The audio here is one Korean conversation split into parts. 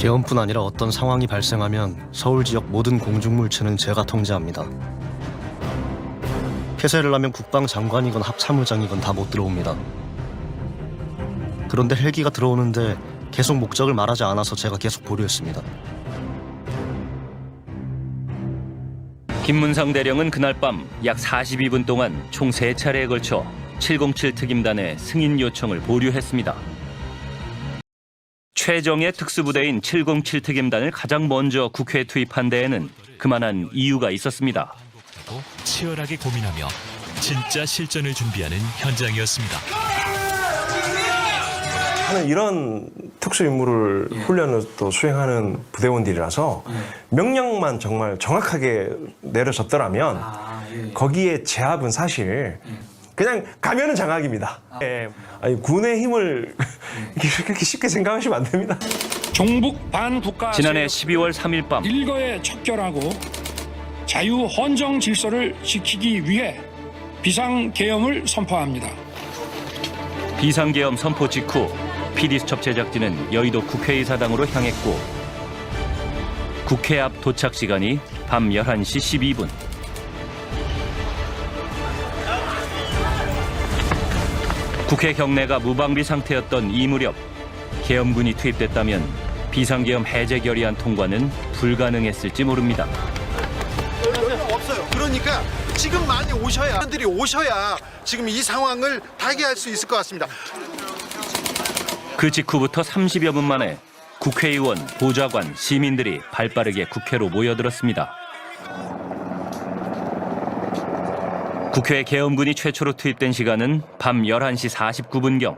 계엄뿐 아니라 어떤 상황이 발생하면 서울 지역 모든 공중물체는 제가 통제합니다. 폐쇄를 하면 국방장관이건 합참의장이건 다 못 들어옵니다. 그런데 헬기가 들어오는데 계속 목적을 말하지 않아서 제가 계속 보류했습니다. 김문상 대령은 그날 밤 약 42분 동안 총 3차례에 걸쳐 707 특임단의 승인 요청을 보류했습니다. 최정예 특수부대인 707 특임단을 가장 먼저 국회에 투입한 데에는 그만한 이유가 있었습니다. 치열하게 고민하며 진짜 실전을 준비하는 현장이었습니다. 저는 이런 특수 임무를 훈련을 또 수행하는 부대원들이라서 명령만 정말 정확하게 내려졌더라면 거기에 제압은 사실 그냥 가면은 장악입니다. 아니, 군의 힘을 그렇게 쉽게 생각하시면 안 됩니다. 종북 반국가 지난해 12월 3일 밤 일거에 척결하고 자유 헌정 질서를 지키기 위해 비상계엄을 선포합니다. 비상계엄 선포 직후 PD수첩 제작진은 여의도 국회의사당으로 향했고 국회 앞 도착 시간이 밤 11시 12분. 국회 경내가 무방비 상태였던 이 무렵 계엄군이 투입됐다면 비상계엄 해제 결의안 통과는 불가능했을지 모릅니다. 없어요. 그러니까 지금 많이 오셔야 사람들이 오셔야 지금 이 상황을 타개할 수 있을 것 같습니다. 그 직후부터 30여 분 만에 국회의원, 보좌관, 시민들이 발빠르게 국회로 모여들었습니다. 국회 계엄군이 최초로 투입된 시간은 밤 11시 49분경.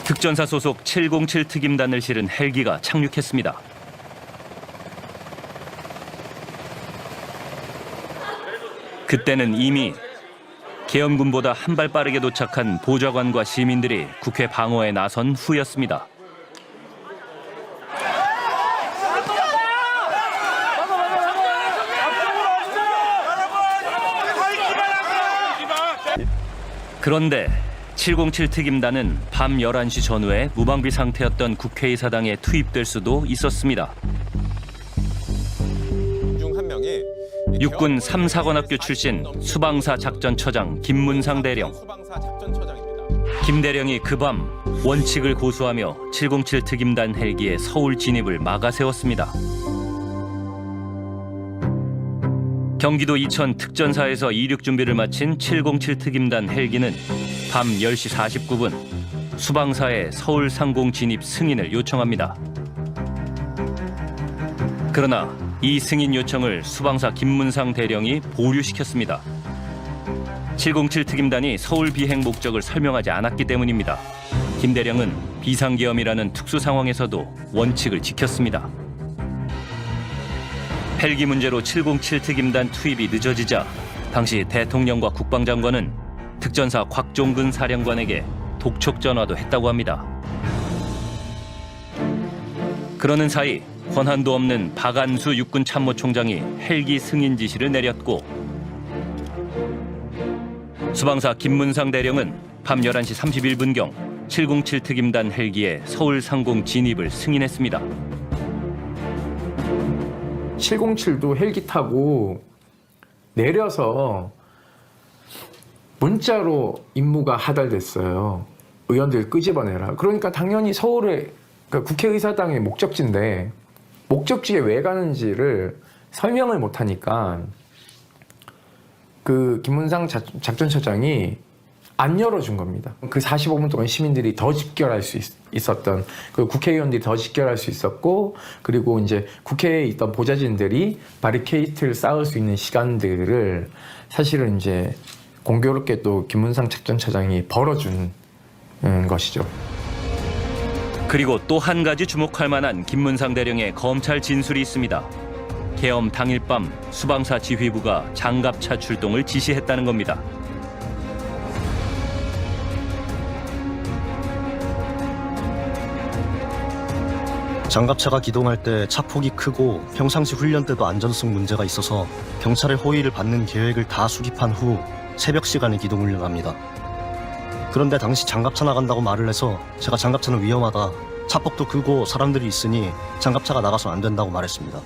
특전사 소속 707 특임단을 실은 헬기가 착륙했습니다. 그때는 이미 계엄군보다 한 발 빠르게 도착한 보좌관과 시민들이 국회 방어에 나선 후였습니다. 그런데 707 특임단은 밤 11시 전후에 무방비 상태였던 국회의사당에 투입될 수도 있었습니다. 육군 3사관학교 출신 수방사 작전처장 김문상 대령. 김 대령이 그 밤 원칙을 고수하며 707 특임단 헬기의 서울 진입을 막아세웠습니다. 경기도 이천 특전사에서 이륙 준비를 마친 707 특임단 헬기는 밤 10시 49분 수방사의 서울 상공 진입 승인을 요청합니다. 그러나 이 승인 요청을 수방사 김문상 대령이 보류시켰습니다. 707 특임단이 서울 비행 목적을 설명하지 않았기 때문입니다. 김 대령은 비상계엄이라는 특수 상황에서도 원칙을 지켰습니다. 헬기 문제로 707 특임단 투입이 늦어지자 당시 대통령과 국방장관은 특전사 곽종근 사령관에게 독촉 전화도 했다고 합니다. 그러는 사이 권한도 없는 박안수 육군 참모총장이 헬기 승인 지시를 내렸고 수방사 김문상 대령은 밤 11시 31분경 707 특임단 헬기의 서울 상공 진입을 승인했습니다. 707도 헬기 타고 내려서 문자로 임무가 하달됐어요. 의원들 끄집어내라. 그러니까 당연히 서울에 그러니까 국회의사당의 목적지인데 목적지에 왜 가는지를 설명을 못하니까 그 김문상 작전처장이 안 열어준 겁니다. 그 45분 동안 시민들이 더 집결할 수 있었던 그 국회의원들이 더 집결할 수 있었고 그리고 이제 국회에 있던 보좌진들이 바리케이트를 쌓을 수 있는 시간들을 사실은 이제 공교롭게 또 김문상 작전처장이 벌어준 것이죠. 그리고 또 한 가지 주목할 만한 김문상 대령의 검찰 진술이 있습니다. 계엄 당일 밤 수방사 지휘부가 장갑차 출동을 지시했다는 겁니다. 장갑차가 기동할 때 차폭이 크고 평상시 훈련 때도 안전성 문제가 있어서 경찰의 호의를 받는 계획을 다 수립한 후 새벽 시간에 기동훈련합니다. 그런데 당시 장갑차 나간다고 말을 해서 제가 장갑차는 위험하다, 차폭도 크고 사람들이 있으니 장갑차가 나가서 안 된다고 말했습니다.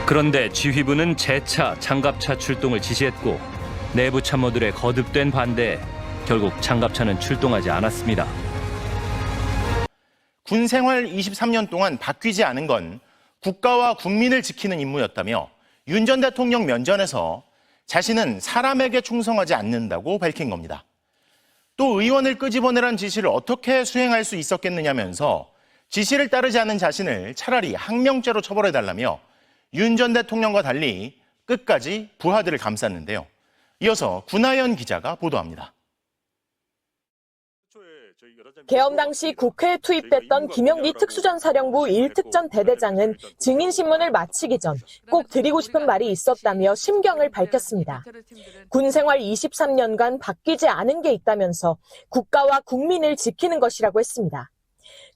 그런데 지휘부는 재차 장갑차 출동을 지시했고 내부 참모들의 거듭된 반대에 결국 장갑차는 출동하지 않았습니다. 군 생활 23년 동안 바뀌지 않은 건 국가와 국민을 지키는 임무였다며 윤 전 대통령 면전에서 자신은 사람에게 충성하지 않는다고 밝힌 겁니다. 또 의원을 끄집어내란 지시를 어떻게 수행할 수 있었겠느냐면서 지시를 따르지 않은 자신을 차라리 항명죄로 처벌해달라며 윤 전 대통령과 달리 끝까지 부하들을 감쌌는데요. 이어서 군하연 기자가 보도합니다. 계엄 당시 국회에 투입됐던 김영기 특수전사령부 1특전 대대장은 증인신문을 마치기 전 꼭 드리고 싶은 말이 있었다며 심경을 밝혔습니다. 군 생활 23년간 바뀌지 않은 게 있다면서 국가와 국민을 지키는 것이라고 했습니다.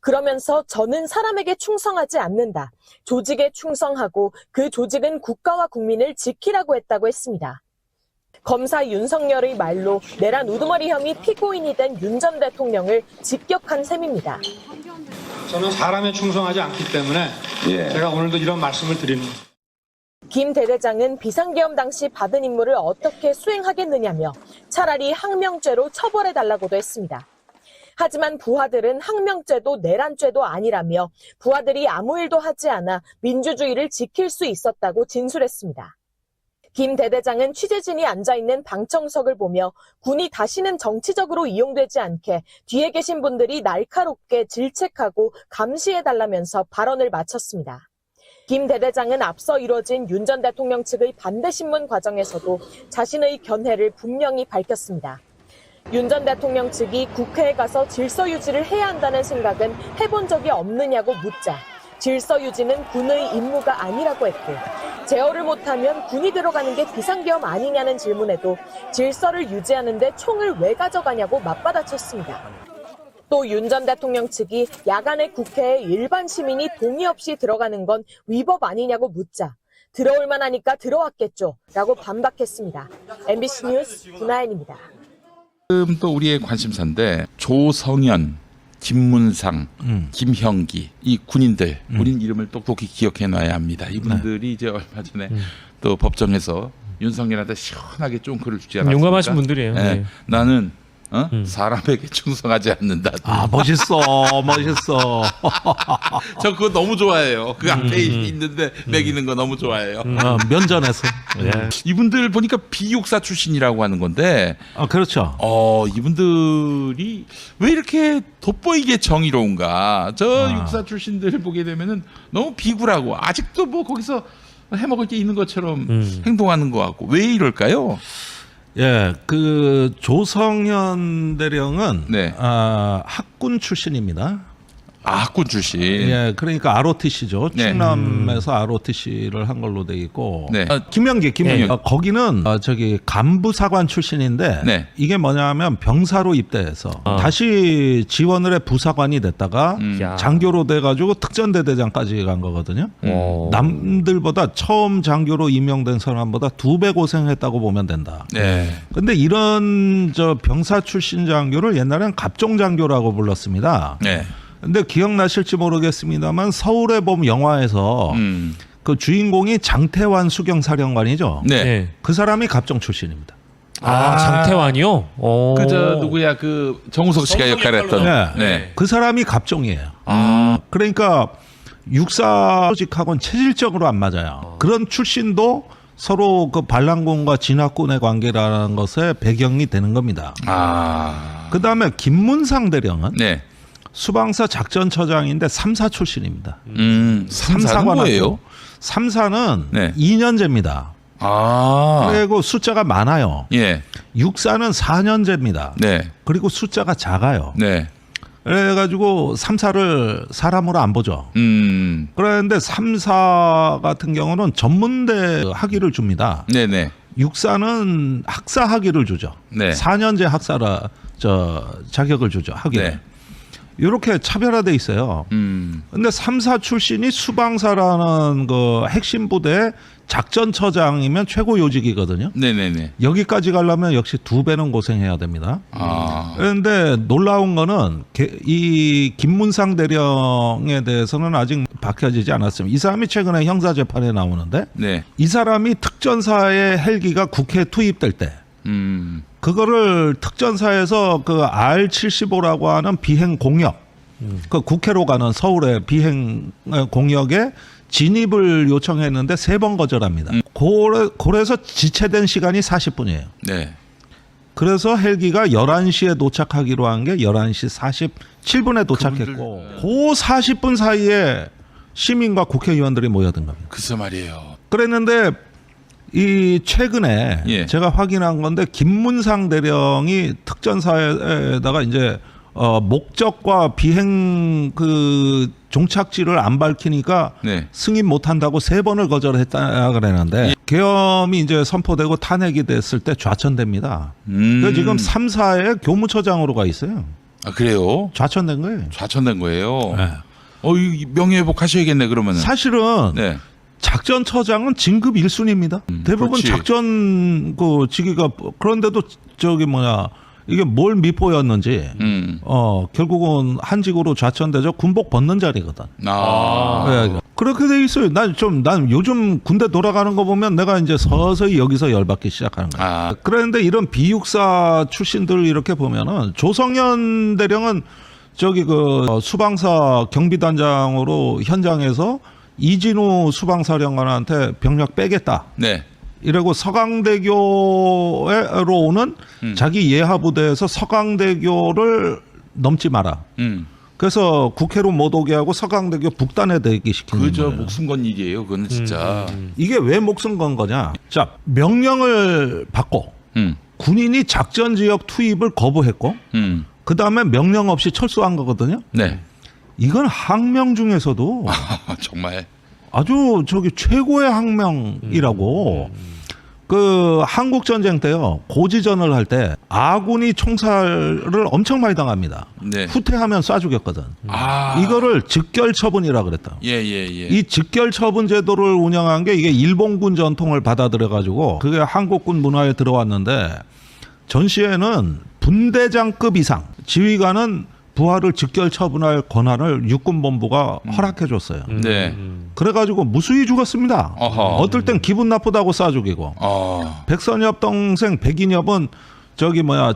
그러면서 저는 사람에게 충성하지 않는다. 조직에 충성하고 그 조직은 국가와 국민을 지키라고 했다고 했습니다. 검사 윤석열의 말로 내란 우두머리 혐의 피고인이 된 윤 전 대통령을 직격한 셈입니다. 저는 사람에 충성하지 않기 때문에 제가 오늘도 이런 말씀을 드립니다. 김 대대장은 비상계엄 당시 받은 임무를 어떻게 수행하겠느냐며 차라리 항명죄로 처벌해달라고도 했습니다. 하지만 부하들은 항명죄도 내란죄도 아니라며 부하들이 아무 일도 하지 않아 민주주의를 지킬 수 있었다고 진술했습니다. 김 대대장은 취재진이 앉아있는 방청석을 보며 군이 다시는 정치적으로 이용되지 않게 뒤에 계신 분들이 날카롭게 질책하고 감시해달라면서 발언을 마쳤습니다. 김 대대장은 앞서 이뤄진 윤 전 대통령 측의 반대신문 과정에서도 자신의 견해를 분명히 밝혔습니다. 윤 전 대통령 측이 국회에 가서 질서 유지를 해야 한다는 생각은 해본 적이 없느냐고 묻자 질서 유지는 군의 임무가 아니라고 했고 제어를 못하면 군이 들어가는 게 비상계엄 아니냐는 질문에도 질서를 유지하는데 총을 왜 가져가냐고 맞받아쳤습니다. 또 윤 전 대통령 측이 야간에 국회에 일반 시민이 동의 없이 들어가는 건 위법 아니냐고 묻자 들어올 만하니까 들어왔겠죠 라고 반박했습니다. MBC 뉴스 군하연입니다. 지금 또 우리의 관심사인데 조성현, 김문상, 김형기 이 군인들 우린 이름을 똑똑히 기억해놔야 합니다. 이분들이 이제 얼마 전에 또 법정에서 윤석열한테 시원하게 쫑크를 주지 않았습니까? 용감하신 분들이에요. 네. 네. 나는 사람에게 충성하지 않는다. 아 멋있어, 멋있어. 저 그거 너무 좋아해요. 그 앞에 있는데 매기는 거 너무 좋아해요. 면전에서. 예. 이분들 보니까 비육사 출신이라고 하는 건데. 그렇죠. 이분들이 왜 이렇게 돋보이게 정의로운가? 저 육사 출신들 보게 되면은 너무 비굴하고 아직도 뭐 거기서 해먹을 게 있는 것처럼 행동하는 것 같고 왜 이럴까요? 예, 그 조성현 대령은 네. 학군 출신입니다. 학군 출신. 예, 그러니까 ROTC죠. 네. 충남에서 ROTC를 한 걸로 돼 있고. 네. 김명기. 거기는 저기 간부사관 출신인데 네. 이게 뭐냐면 병사로 입대해서 다시 지원을 해 부사관이 됐다가 장교로 돼가지고 특전대대장까지 간 거거든요. 남들보다 처음 장교로 임명된 사람보다 2배 고생했다고 보면 된다. 네. 근데 이런 저 병사 출신 장교를 옛날엔 갑종장교라고 불렀습니다. 네. 근데 기억나실지 모르겠습니다만 서울의 봄 영화에서 그 주인공이 장태환 수경사령관이죠. 네. 그 사람이 갑종 출신입니다. 장태환이요? 그저 누구야 그 정우석 씨가 역할했던. 네. 그 사람이 갑종이에요. 그러니까 육사 조직하고는 체질적으로 안 맞아요. 그런 출신도 서로 그 반란군과 진화군의 관계라는 것에 배경이 되는 겁니다. 그 다음에 김문상 대령은 네. 수방사 작전처장인데 3사 출신입니다. 3사는 뭐예요? 3사는 네. 2년제입니다. 그리고 숫자가 많아요. 예. 6사는 4년제입니다. 네. 그리고 숫자가 작아요. 네. 그래가지고 3사를 사람으로 안 보죠. 그런데 3사 같은 경우는 전문대 학위를 줍니다. 네네. 6사는 학사 학위를 주죠. 네. 4년제 학사라 자격을 주죠. 학위를. 네. 이렇게 차별화돼 있어요. 근데 3사 출신이 수방사라는 그 핵심 부대 작전처장이면 최고 요직이거든요. 네네네. 여기까지 가려면 역시 2배는 고생해야 됩니다. 그런데 놀라운 거는 이 김문상 대령에 대해서는 아직 밝혀지지 않았습니다. 이 사람이 최근에 형사재판에 나오는데 네. 이 사람이 특전사의 헬기가 국회에 투입될 때 그거를 특전사에서 그 R75라고 하는 비행 공역, 그 국회로 가는 서울의 비행 공역에 진입을 요청했는데 3번 거절합니다. 그래서 지체된 시간이 40분이에요. 네. 그래서 헬기가 11시에 도착하기로 한 게 11시 47분에 도착했고 그 40분 사이에 시민과 국회의원들이 모여든 겁니다. 글쎄 말이에요. 그랬는데 이 최근에 예. 제가 확인한 건데 김문상 대령이 특전사에다가 이제 목적과 비행 그 종착지를 안 밝히니까 네. 승인 못 한다고 3번을 거절했다 그랬는데 계엄이 이제 선포되고 탄핵이 됐을 때 좌천됩니다. 그래서 지금 3사의 교무처장으로 가 있어요. 아 그래요? 좌천된 거예요. 좌천된 거예요. 네. 이 명예회복 하셔야겠네 그러면은. 사실은 네. 작전처장은 진급 1순위입니다. 대부분 그렇지. 작전 그 직위가 그런데도 이게 뭘 미포였는지 결국은 한직으로 좌천되죠. 군복 벗는 자리거든. 네. 그렇게 돼 있어요. 난 요즘 군대 돌아가는 거 보면 내가 이제 서서히 여기서 열받기 시작하는 거야. 그런데 이런 비육사 출신들을 이렇게 보면은 조성현 대령은 그 수방사 경비단장으로 현장에서 이진우 수방사령관한테 병력 빼겠다. 네. 이러고 서강대교로 오는 자기 예하 부대에서 서강대교를 넘지 마라. 그래서 국회로 못 오게 하고 서강대교 북단에 대기시키는 그저 거예요. 목숨 건 일이에요. 그거는 진짜. 이게 왜 목숨 건 거냐? 자, 명령을 받고 군인이 작전 지역 투입을 거부했고 그 다음에 명령 없이 철수한 거거든요. 네. 이건 항명 중에서도 정말 아주 최고의 항명이라고. 그 한국 전쟁 때요, 고지전을 할 때 아군이 총살을 엄청 많이 당합니다. 네. 후퇴하면 쏴 죽였거든. 이거를 즉결 처분이라 그랬다. 예. 이 즉결 처분 제도를 운영한 게 이게 일본군 전통을 받아들여 가지고 그게 한국군 문화에 들어왔는데 전시에는 분대장급 이상 지휘관은 부하를 즉결 처분할 권한을 육군본부가 허락해 줬어요. 네. 그래가지고 무수히 죽었습니다. 어떨 땐 기분 나쁘다고 쏴 죽이고. 백선엽 동생 백인엽은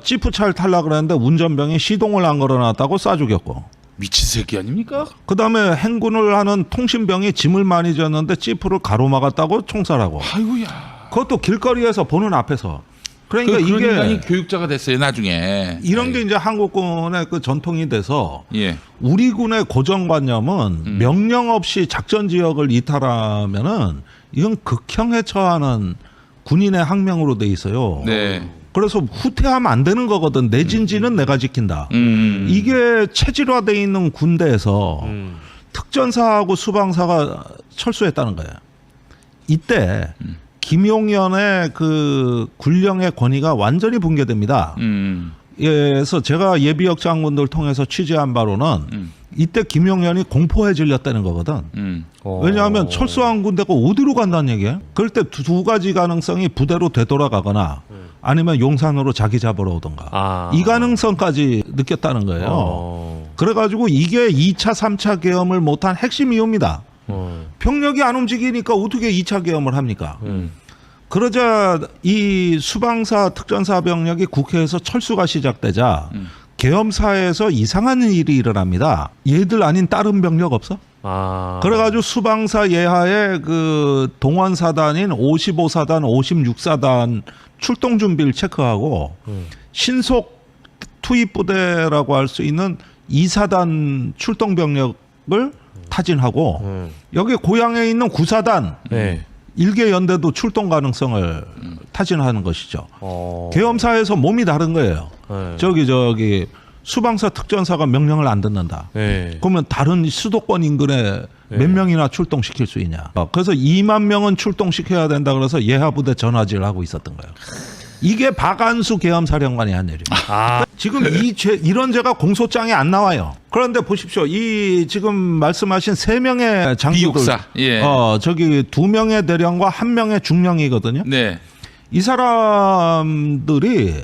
찌푸차를 타려고 그랬는데 운전병이 시동을 안 걸어놨다고 쏴 죽였고. 미친 새끼 아닙니까? 그 다음에 행군을 하는 통신병이 짐을 많이 졌는데 찌푸를 가로막았다고 총살하고. 아이고야. 그것도 길거리에서 보는 앞에서. 그러니까 그런 이게 인간이 교육자가 됐어요 나중에. 이런 게 이제 한국군의 그 전통이 돼서 예. 우리 군의 고정관념은 명령 없이 작전 지역을 이탈하면은 이건 극형에 처하는 군인의 항명으로 돼 있어요. 네. 그래서 후퇴하면 안 되는 거거든. 내 진지는 내가 지킨다. 이게 체질화돼 있는 군대에서 특전사하고 수방사가 철수했다는 거예요. 이때 김용현의 그 군령의 권위가 완전히 붕괴됩니다. 그래서 제가 예비역 장군들 통해서 취재한 바로는 이때 김용현이 공포에 질렸다는 거거든. 왜냐하면 철수한 군대가 어디로 간다는 얘기예요. 그럴 때 두 가지 가능성이 부대로 되돌아가거나 아니면 용산으로 자기 잡으러 오던가. 이 가능성까지 느꼈다는 거예요. 그래가지고 이게 2차, 3차 계엄을 못한 핵심 이유입니다. 병력이 안 움직이니까 어떻게 2차 계엄을 합니까? 그러자 이 수방사 특전사 병력이 국회에서 철수가 시작되자 계엄사에서 이상한 일이 일어납니다. 얘들 아닌 다른 병력 없어? 그래가지고 수방사 예하에 그 동원사단인 55사단, 56사단 출동 준비를 체크하고 신속 투입부대라고 할 수 있는 2사단 출동 병력을 타진하고 여기 고향에 있는 9사단 일개 연대도 출동 가능성을 타진하는 것이죠. 계엄사에서 몸이 다른 거예요. 저기 수방사 특전사가 명령을 안 듣는다. 그러면 다른 수도권 인근에 몇 명이나 출동시킬 수 있냐. 그래서 2만 명은 출동시켜야 된다 그래서 예하부대 전화질을 하고 있었던 거예요. 이게 박안수 계엄사령관이 한 일입니다. 지금 이런 죄가 공소장에 안 나와요. 그런데 보십시오. 이 지금 말씀하신 3명의 장교들, 비육사, 예. 저기 2명의 대령과 1명의 중령이거든요. 네. 이 사람들이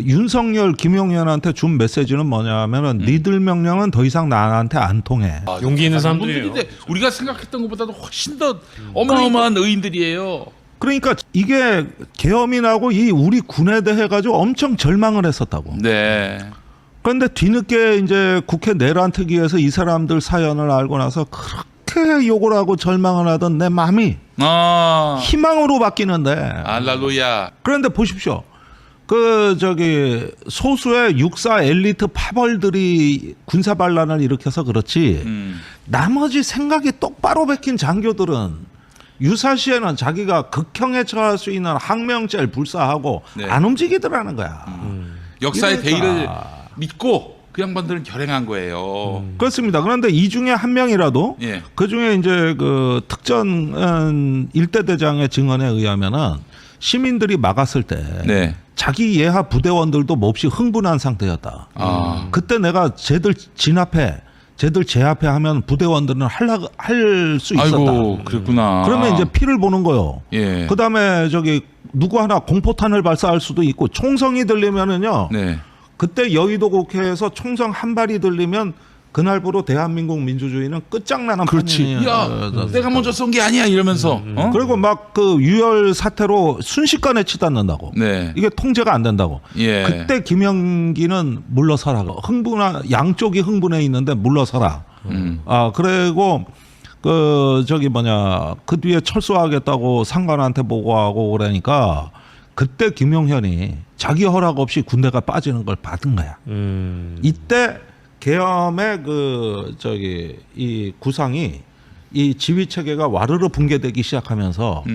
윤석열, 김용현한테 준 메시지는 뭐냐면은 니들 명령은 더 이상 나한테 안 통해. 용기 있는 사람들이에요. 우리가 생각했던 것보다도 훨씬 더 어마어마한 의인들이에요. 그러니까 이게 계엄이나고 이 우리 군에 대해 가지고 엄청 절망을 했었다고. 네. 그런데 뒤늦게 이제 국회 내란 특위에서 이 사람들 사연을 알고 나서 그렇게 욕을 하고 절망을 하던 내 마음이 희망으로 바뀌는데. 알랄루야. 그런데 보십시오. 그 저기 소수의 육사 엘리트 파벌들이 군사 반란을 일으켜서 그렇지. 나머지 생각이 똑바로 박힌 장교들은 유사시에는 자기가 극형에 처할 수 있는 항명죄를 불사하고 네. 안 움직이더라는 거야. 역사의 그러니까. 대의를 믿고 그 양반들은 결행한 거예요. 그렇습니다. 그런데 이 중에 한 명이라도 예. 그 중에 이제 그 특전 일대 대장의 증언에 의하면은 시민들이 막았을 때 네. 자기 예하 부대원들도 몹시 흥분한 상태였다. 그때 내가 쟤들 진압해, 쟤들 제압해 하면 부대원들은 할 수 있었다. 아이고, 그랬구나. 그러면 이제 피를 보는 거요. 예. 그다음에 저기 누구 하나 공포탄을 발사할 수도 있고 총성이 들리면은요. 네. 그때 여의도 국회에서 총성 한 발이 들리면 그날부로 대한민국 민주주의는 끝장나는 그렇지. 판이에요. 야, 내가 먼저 쏜 게 아니야 이러면서. 그리고 막 그 유혈 사태로 순식간에 치닫는다고. 네. 이게 통제가 안 된다고. 예. 그때 김영기는 물러서라. 양쪽이 흥분해 있는데 물러서라. 그리고 그 저기 그 뒤에 철수하겠다고 상관한테 보고하고 그러니까 그때 김용현이 자기 허락 없이 군대가 빠지는 걸 받은 거야. 이때 계엄의 그 저기 이 구상이 이 지휘 체계가 와르르 붕괴되기 시작하면서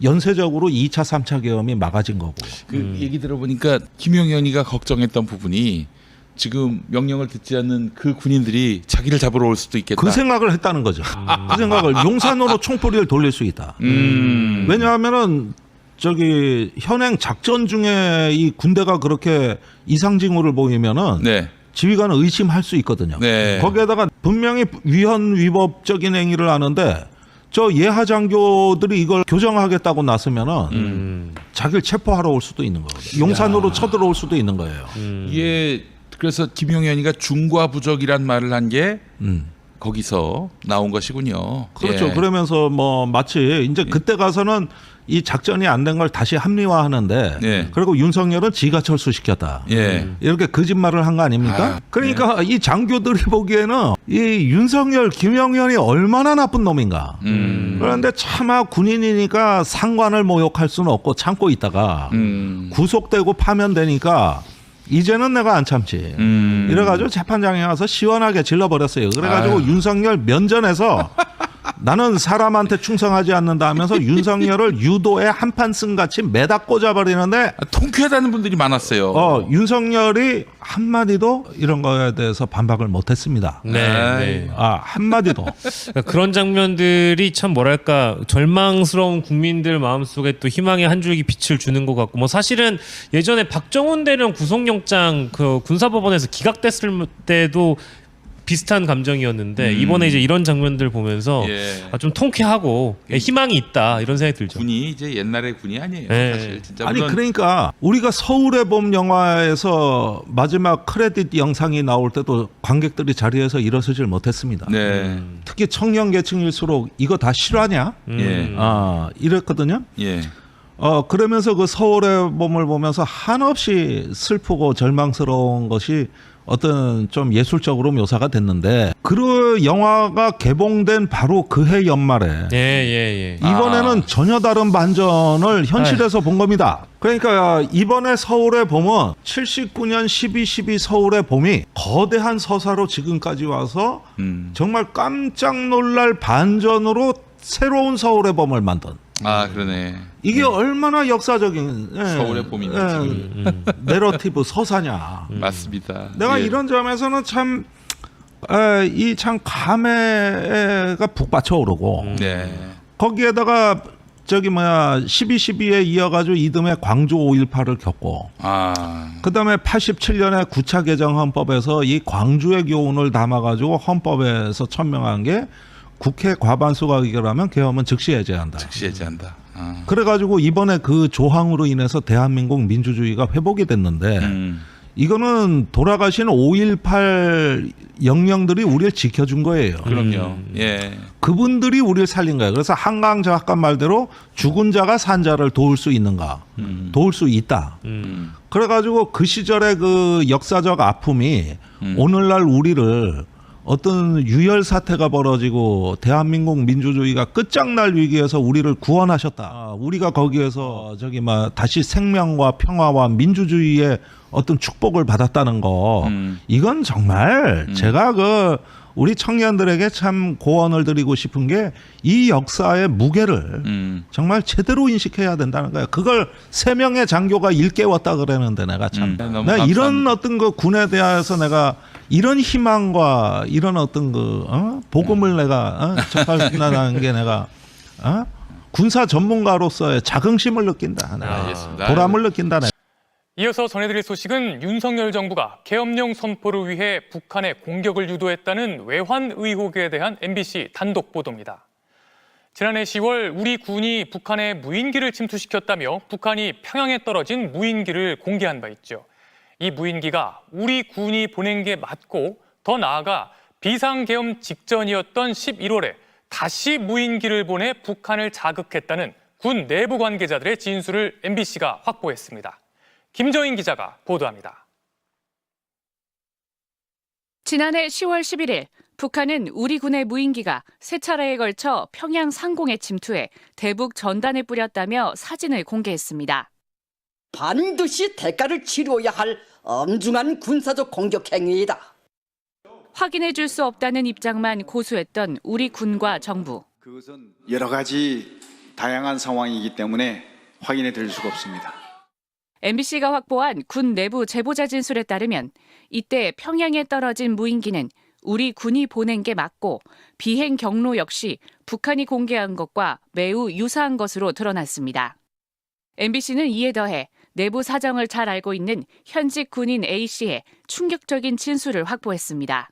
연쇄적으로 2차, 3차 계엄이 막아진 거고. 그 얘기 들어보니까 김용현이가 걱정했던 부분이 지금 명령을 듣지 않는 그 군인들이 자기를 잡으러 올 수도 있겠다. 그 생각을 했다는 거죠. 그 생각을 용산으로 총포리를 돌릴 수 있다. 왜냐하면은 저기 현행 작전 중에 이 군대가 그렇게 이상 징후를 보이면은 네. 지휘관은 의심할 수 있거든요. 네. 거기에다가 분명히 위헌 위법적인 행위를 하는데 저 예하 장교들이 이걸 교정하겠다고 나서면은 자기를 체포하러 올 수도 있는 거거든요. 용산으로 쳐들어올 수도 있는 거예요. 이게 그래서 김용현이가 중과부적이란 말을 한 게 거기서 나온 것이군요. 그렇죠. 예. 그러면서 마치 이제 그때 가서는 이 작전이 안 된 걸 다시 합리화하는데 예. 그리고 윤석열은 지가 철수시켰다. 예. 이렇게 거짓말을 한 거 아닙니까? 그러니까 이 장교들이 보기에는 이 윤석열, 김용현이 얼마나 나쁜 놈인가. 그런데 차마 군인이니까 상관을 모욕할 수는 없고 참고 있다가 구속되고 파면되니까 이제는 내가 안 참지. 이래가지고 재판장에 와서 시원하게 질러버렸어요. 그래가지고 윤석열 면전에서 나는 사람한테 충성하지 않는다 하면서 윤석열을 유도에 한판 쓴 같이 매다 꽂아버리는데 통쾌하다는 분들이 많았어요. 윤석열이 한마디도 이런 거에 대해서 반박을 못했습니다. 네. 한마디도. 그런 장면들이 참 뭐랄까 절망스러운 국민들 마음속에 또 희망의 한 줄기 빛을 주는 것 같고 사실은 예전에 박정훈 대령 구속영장 그 군사법원에서 기각됐을 때도 비슷한 감정이었는데 이번에 이제 이런 장면들 보면서 좀 통쾌하고 희망이 있다 이런 생각이 들죠. 군이 이제 옛날의 군이 아니에요. 네. 사실 진짜 아니 물론 그러니까 우리가 서울의 봄 영화에서 마지막 크레딧 영상이 나올 때도 관객들이 자리에서 일어서질 못했습니다. 네. 특히 청년 계층일수록 이거 다 실화냐? 이랬거든요. 예. 그러면서 그 서울의 봄을 보면서 한없이 슬프고 절망스러운 것이 어떤 좀 예술적으로 묘사가 됐는데 그 영화가 개봉된 바로 그해 연말에 이번에는 전혀 다른 반전을 현실에서 본 겁니다. 그러니까 이번에 서울의 봄은 79년 12.12 서울의 봄이 거대한 서사로 지금까지 와서 정말 깜짝 놀랄 반전으로 새로운 서울의 봄을 만든 그러네. 이게 얼마나 역사적인 서울의 봄이네. 내러티브 서사냐. 맞습니다. 내가 이런 점에서는 참 감회가 북받쳐 오르고 거기에다가 12.12에 이어가지고 이듬해 광주 5.18을 겪고, 그다음에 87년에 9차 개정 헌법에서 이 광주의 교훈을 담아가지고 헌법에서 천명한 게 국회 과반수가 의결하면 계엄은 즉시 해제한다. 즉시 해제한다. 그래가지고 이번에 그 조항으로 인해서 대한민국 민주주의가 회복이 됐는데 이거는 돌아가신 5.18 영령들이 우리를 지켜준 거예요. 그럼요. 예. 그분들이 우리를 살린 거예요. 그래서 한강 작가 말대로 죽은 자가 산 자를 도울 수 있는가? 도울 수 있다. 그래가지고 그 시절의 그 역사적 아픔이 오늘날 우리를 어떤 유혈 사태가 벌어지고 대한민국 민주주의가 끝장날 위기에서 우리를 구원하셨다. 우리가 거기에서 다시 생명과 평화와 민주주의의 어떤 축복을 받았다는 거. 이건 정말 제가 우리 청년들에게 참 고언을 드리고 싶은 게 이 역사의 무게를 정말 제대로 인식해야 된다는 거예요. 그걸 3명의 장교가 일깨웠다 그러는데 내가 참 내가 이런 어떤 그 군에 대해서 내가 이런 희망과 이런 어떤 복음을 내가 접할수있다는 게 내가 군사 전문가로서의 자긍심을 느낀다. 보람을 느낀다. 이어서 전해드릴 소식은 윤석열 정부가 계엄령 선포를 위해 북한에 공격을 유도했다는 외환 의혹에 대한 MBC 단독 보도입니다. 지난해 10월 우리 군이 북한에 무인기를 침투시켰다며 북한이 평양에 떨어진 무인기를 공개한 바 있죠. 이 무인기가 우리 군이 보낸 게 맞고 더 나아가 비상계엄 직전이었던 11월에 다시 무인기를 보내 북한을 자극했다는 군 내부 관계자들의 진술을 MBC가 확보했습니다. 김정인 기자가 보도합니다. 지난해 10월 11일 북한은 우리 군의 무인기가 3차례에 걸쳐 평양 상공에 침투해 대북 전단을 뿌렸다며 사진을 공개했습니다. 반드시 대가를 치러야 할 엄중한 군사적 공격 행위이다. 확인해 줄 수 없다는 입장만 고수했던 우리 군과 정부. 그것은 여러 가지 다양한 상황이기 때문에 확인해 드릴 수가 없습니다. MBC가 확보한 군 내부 제보자 진술에 따르면 이때 평양에 떨어진 무인기는 우리 군이 보낸 게 맞고 비행 경로 역시 북한이 공개한 것과 매우 유사한 것으로 드러났습니다. MBC는 이에 더해 내부 사정을 잘 알고 있는 현직 군인 A씨의 충격적인 진술을 확보했습니다.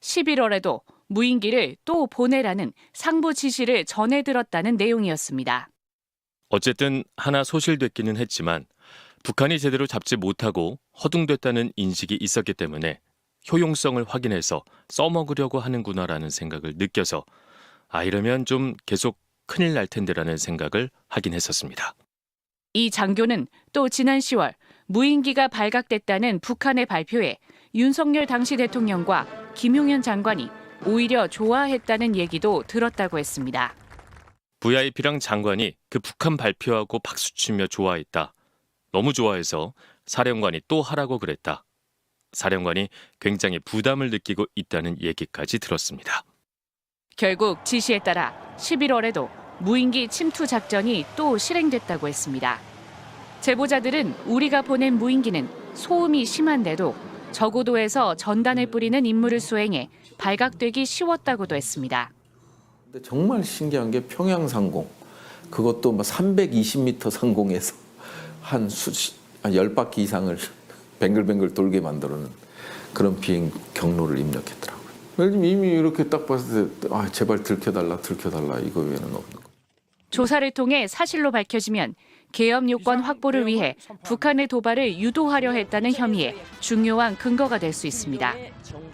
11월에도 무인기를 또 보내라는 상부 지시를 전해들었다는 내용이었습니다. 어쨌든 하나 소실됐기는 했지만 북한이 제대로 잡지 못하고 허둥댔다는 인식이 있었기 때문에 효용성을 확인해서 써먹으려고 하는구나라는 생각을 느껴서 이러면 좀 계속 큰일 날 텐데라는 생각을 하긴 했었습니다. 이 장교는 또 지난 10월 무인기가 발각됐다는 북한의 발표에 윤석열 당시 대통령과 김용현 장관이 오히려 좋아했다는 얘기도 들었다고 했습니다. VIP랑 장관이 그 북한 발표하고 박수치며 좋아했다. 너무 좋아해서 사령관이 또 하라고 그랬다. 사령관이 굉장히 부담을 느끼고 있다는 얘기까지 들었습니다. 결국 지시에 따라 11월에도 무인기 침투 작전이 또 실행됐다고 했습니다. 제보자들은 우리가 보낸 무인기는 소음이 심한데도 저고도에서 전단을 뿌리는 임무를 수행해 발각되기 쉬웠다고도 했습니다. 근데 정말 신기한 게 평양 상공, 그것도 320m 상공에서 한 10바퀴 이상을 뱅글뱅글 돌게 만들어는 그런 비행 경로를 입력했더라고요. 이미 이렇게 딱 봤을 때 제발 들켜달라 이거 외에는 없는 거. 조사를 통해 사실로 밝혀지면 계엄 요건 확보를 위해 북한의 도발을 유도하려 했다는 혐의에 중요한 근거가 될 수 있습니다.